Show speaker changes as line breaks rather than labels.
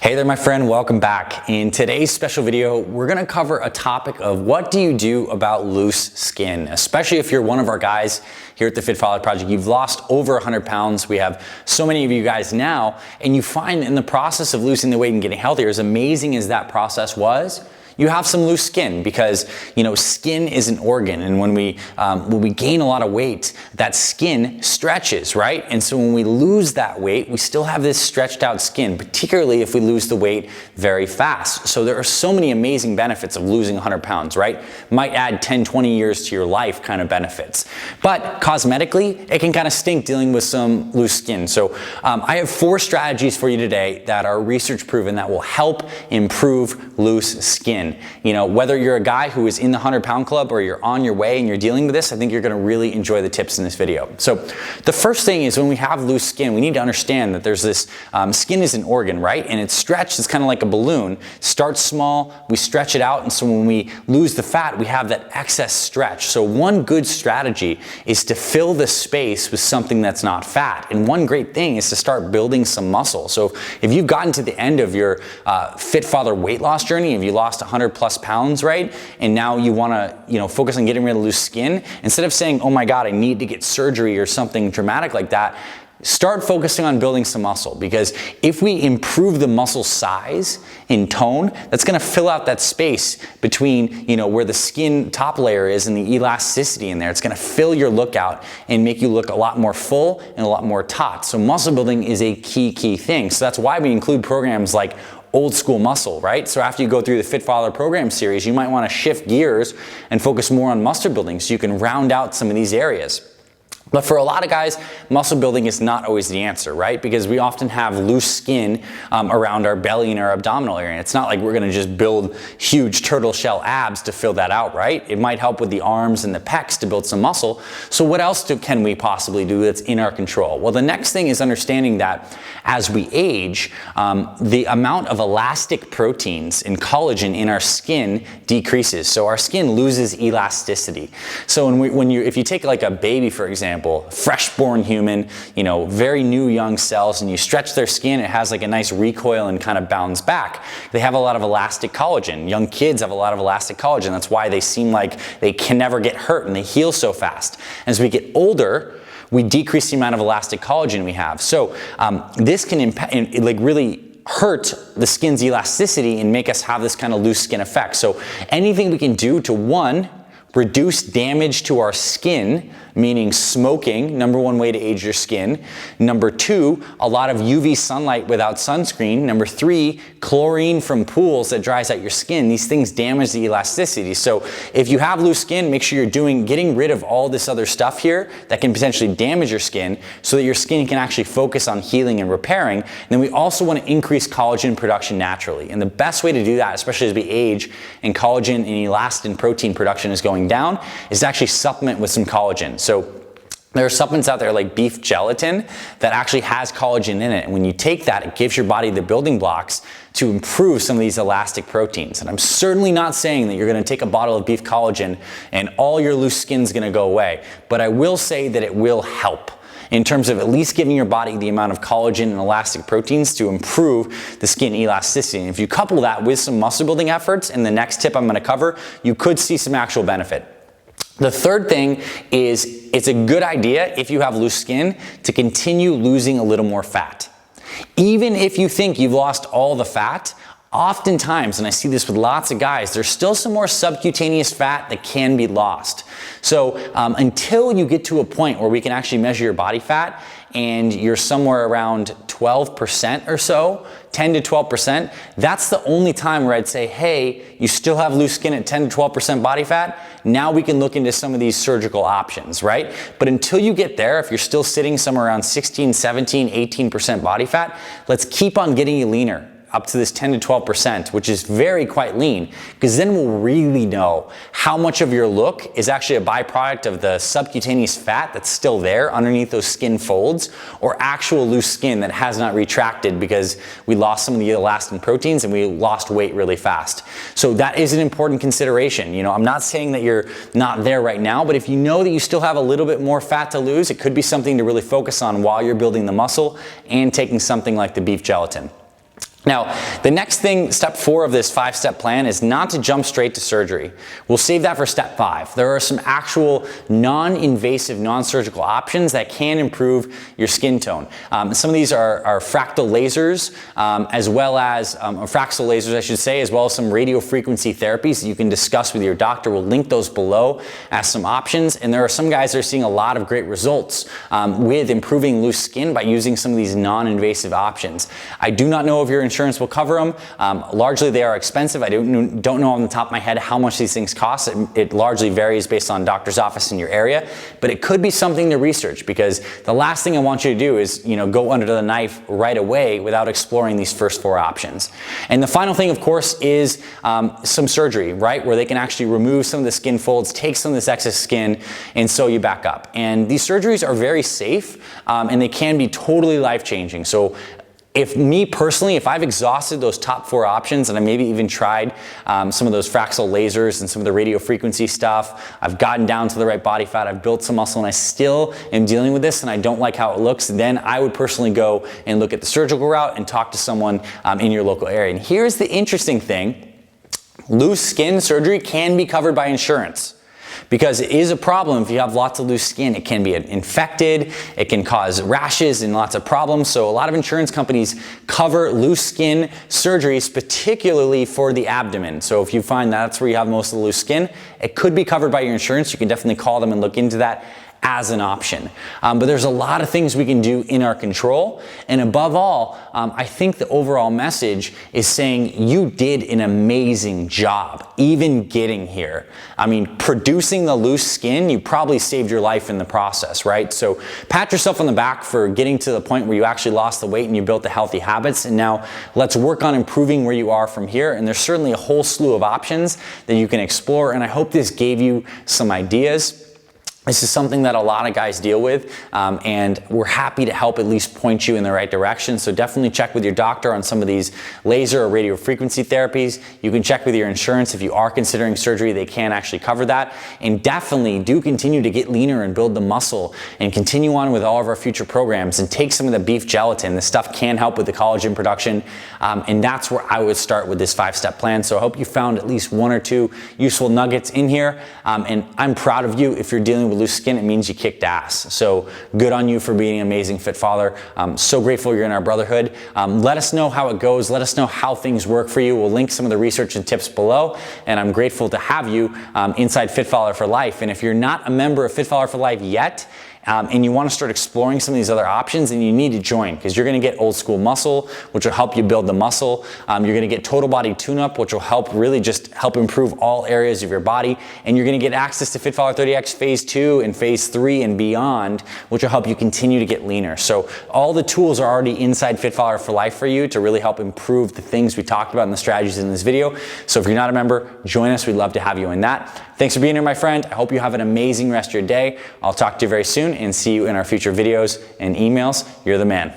Hey there, my friend, welcome back. In today's special video, we're gonna cover a topic of what do you do about loose skin, especially if you're one of our guys here at the Fit Father Project. You've lost over 100 pounds. We have so many of you guys now, and you find in the process of losing the weight and getting healthier, as amazing as that process was, you have some loose skin because, skin is an organ, and when we gain a lot of weight, that skin stretches, right? And so when we lose that weight, we still have this stretched out skin, particularly if we lose the weight very fast. So there are so many amazing benefits of losing 100 pounds, right? Might add 10, 20 years to your life kind of benefits. But cosmetically, it can kind of stink dealing with some loose skin. So I have 4 strategies for you today that are research proven that will help improve loose skin. Whether you're a guy who is in the 100-pound club or you're on your way and you're dealing with this, I think you're gonna really enjoy the tips in this video. So the first thing is when we have loose skin, we need to understand that there's this, skin is an organ, right? And it's stretched, it's kind of like a balloon. Starts small, we stretch it out, and so when we lose the fat, we have that excess stretch. So one good strategy is to fill the space with something that's not fat. And one great thing is to start building some muscle. So if you've gotten to the end of your Fit Father weight loss journey, if you lost 100+ pounds, right? And now you wanna, focus on getting rid of loose skin, instead of saying, oh my God, I need to get surgery or something dramatic like that, start focusing on building some muscle, because if we improve the muscle size and tone, that's gonna fill out that space between, where the skin top layer is and the elasticity in there. It's gonna fill your look out and make you look a lot more full and a lot more taut. So muscle building is a key thing. So that's why we include programs like Old School Muscle, right? So after you go through the Fit Father program series, you might want to shift gears and focus more on muscle building so you can round out some of these areas. But for a lot of guys, muscle building is not always the answer, right? Because we often have loose skin around our belly and our abdominal area. It's not like we're gonna just build huge turtle shell abs to fill that out, right? It might help with the arms and the pecs to build some muscle. So what else can we possibly do that's in our control? Well, the next thing is understanding that as we age, the amount of elastic proteins and collagen in our skin decreases. So our skin loses elasticity. So if you take like a baby, for example, fresh born human, very new young cells, and you stretch their skin, it has like a nice recoil and kind of bounce back. They have a lot of elastic collagen. Young kids have a lot of elastic collagen. That's why they seem like they can never get hurt and they heal so fast. As we get older, we decrease the amount of elastic collagen we have. So this can really hurt the skin's elasticity and make us have this kind of loose skin effect. So anything we can do to, one, reduce damage to our skin, meaning smoking, number 1 way to age your skin. Number 2, a lot of UV sunlight without sunscreen. Number 3, chlorine from pools that dries out your skin. These things damage the elasticity. So if you have loose skin, make sure you're getting rid of all this other stuff here that can potentially damage your skin so that your skin can actually focus on healing and repairing. And then we also want to increase collagen production naturally. And the best way to do that, especially as we age and collagen and elastin protein production is going down, is to actually supplement with some collagen. So there are supplements out there like beef gelatin that actually has collagen in it. And when you take that, it gives your body the building blocks to improve some of these elastic proteins. And I'm certainly not saying that you're gonna take a bottle of beef collagen and all your loose skin's gonna go away. But I will say that it will help in terms of at least giving your body the amount of collagen and elastic proteins to improve the skin elasticity. And if you couple that with some muscle building efforts, in the next tip I'm gonna cover, you could see some actual benefit. The third thing is it's a good idea, if you have loose skin, to continue losing a little more fat. Even if you think you've lost all the fat, oftentimes, and I see this with lots of guys, there's still some more subcutaneous fat that can be lost. So until you get to a point where we can actually measure your body fat and you're somewhere around 12% or so, 10 to 12%, that's the only time where I'd say, hey, you still have loose skin at 10 to 12% body fat, now we can look into some of these surgical options, right? But until you get there, if you're still sitting somewhere around 16, 17, 18% body fat, let's keep on getting you leaner up to this 10 to 12%, which is quite lean, because then we'll really know how much of your look is actually a byproduct of the subcutaneous fat that's still there underneath those skin folds, or actual loose skin that has not retracted because we lost some of the elastin proteins and we lost weight really fast. So that is an important consideration. I'm not saying that you're not there right now, but if you know that you still have a little bit more fat to lose, it could be something to really focus on while you're building the muscle and taking something like the beef gelatin. Now, The next thing, step 4 of this 5-step plan, is not to jump straight to surgery. We'll save that for step 5. There are some actual non-invasive, non-surgical options that can improve your skin tone. Some of these are fractal lasers, as well as Fraxel lasers, I should say, as well as some radio frequency therapies that you can discuss with your doctor. We'll link those below as some options. And there are some guys that are seeing a lot of great results with improving loose skin by using some of these non-invasive options. I do not know if your insurance will cover them. Largely they are expensive. I don't know on the top of my head how much these things cost. It largely varies based on doctor's office in your area, but it could be something to research, because the last thing I want you to do is, go under the knife right away without exploring these first 4 options. And the final thing, of course, is some surgery, right? Where they can actually remove some of the skin folds, take some of this excess skin, and sew you back up. And these surgeries are very safe, and they can be totally life-changing. So if I've exhausted those top 4 options, and I maybe even tried some of those Fraxel lasers and some of the radio frequency stuff, I've gotten down to the right body fat, I've built some muscle, and I still am dealing with this and I don't like how it looks, then I would personally go and look at the surgical route and talk to someone in your local area. And here's the interesting thing: loose skin surgery can be covered by insurance. Because it is a problem if you have lots of loose skin. It can be infected, it can cause rashes and lots of problems. So a lot of insurance companies cover loose skin surgeries, particularly for the abdomen. So if you find that's where you have most of the loose skin, it could be covered by your insurance. You can definitely call them and look into that as an option. But there's a lot of things we can do in our control. And above all, I think the overall message is saying you did an amazing job, even getting here. I mean, producing the loose skin, you probably saved your life in the process, right? So pat yourself on the back for getting to the point where you actually lost the weight and you built the healthy habits. And now let's work on improving where you are from here. And there's certainly a whole slew of options that you can explore. And I hope this gave you some ideas. This is something that a lot of guys deal with, and we're happy to help at least point you in the right direction. So definitely check with your doctor on some of these laser or radio frequency therapies. You can check with your insurance if you are considering surgery. They can actually cover that. And definitely do continue to get leaner and build the muscle, and continue on with all of our future programs, and take some of the beef gelatin. This stuff can help with the collagen production, and that's where I would start with this 5-step plan. So I hope you found at least 1 or 2 useful nuggets in here, and I'm proud of you. If you're dealing with loose skin, it means you kicked ass. So good on you for being an amazing fit father. I'm so grateful you're in our brotherhood. Let us know how it goes. Let us know how things work for you. We'll link some of the research and tips below, and I'm grateful to have you inside Fit Father for Life. And if you're not a member of Fit Father for Life yet, and you want to start exploring some of these other options, and you need to join, because you're going to get old school muscle, which will help you build the muscle. You're going to get total body tune-up, which will really just help improve all areas of your body. And you're going to get access to Fit Father 30X Phase 2 and Phase 3 and beyond, which will help you continue to get leaner. So all the tools are already inside Fit Father for Life for you to really help improve the things we talked about in the strategies in this video. So if you're not a member, join us. We'd love to have you in that. Thanks for being here, my friend. I hope you have an amazing rest of your day. I'll talk to you very soon, and see you in our future videos and emails. You're the man.